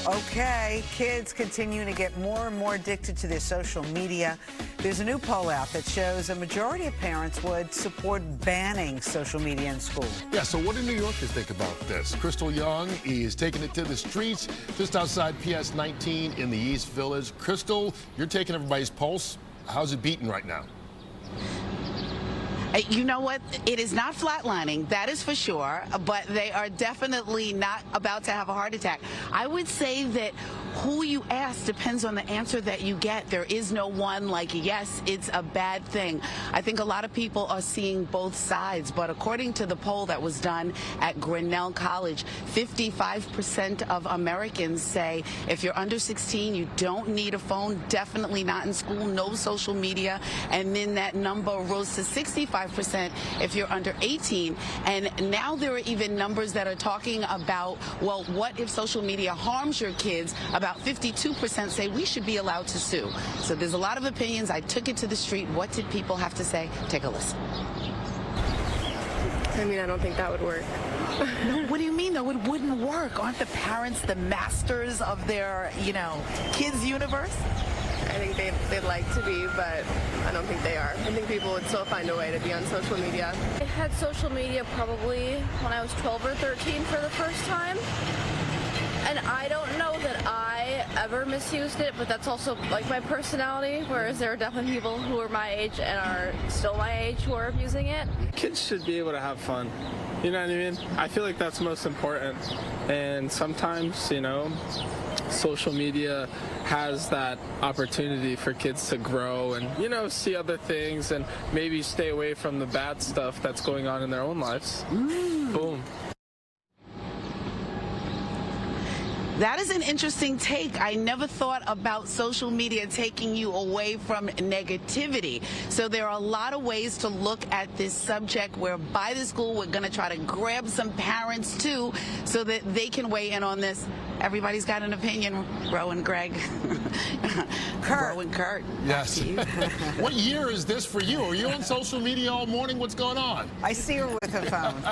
Okay, kids continue to get more and more addicted to their social media. There's a new poll out that shows a majority of parents would support banning social media in school. Yeah, so what do New Yorkers think about this? Christal Young is taking it to the streets just outside PS 19 in the East Village. Christal, you're taking everybody's pulse. How's it beating right now? You know what? It is not flatlining, that is for sure, but they are definitely not about to have a heart attack. I would say that who you ask depends on the answer that you get. There is no one like, yes, it's a bad thing. I think a lot of people are seeing both sides, but according to the poll that was done at Grinnell College, 55% of Americans say if you're under 16, you don't need a phone, definitely not in school, no social media, and then that number rose to 65% if you're under 18. And now there are even numbers that are talking about, well, what if social media harms your kids? About 52% say we should be allowed to sue. So there's a lot of opinions. I took it to the street. What did people have to say? Take a listen. I mean, I don't think that would work. No, what do you mean, though? It wouldn't work. Aren't the parents the masters of their, kids' universe? I think they'd like to be, but I don't think they are. I think people would still find a way to be on social media. I had social media probably when I was 12 or 13 for the first time. And I don't know that I ever misused it, but that's also like my personality, whereas there are definitely people who are my age and are still my age who are abusing it. Kids should be able to have fun. You know what I mean? I feel like that's most important. And sometimes, social media has that opportunity for kids to grow and, see other things and maybe stay away from the bad stuff that's going on in their own lives. Boom. That is an interesting take. I never thought about social media taking you away from negativity. So there are a lot of ways to look at this subject where by the school we're going to try to grab some parents too so that they can weigh in on this. Everybody's got an opinion. Ro and Greg. Kurt. Ro and Kurt. Yes. What year is this for you? Are you on social media all morning? What's going on? I see her with her phone.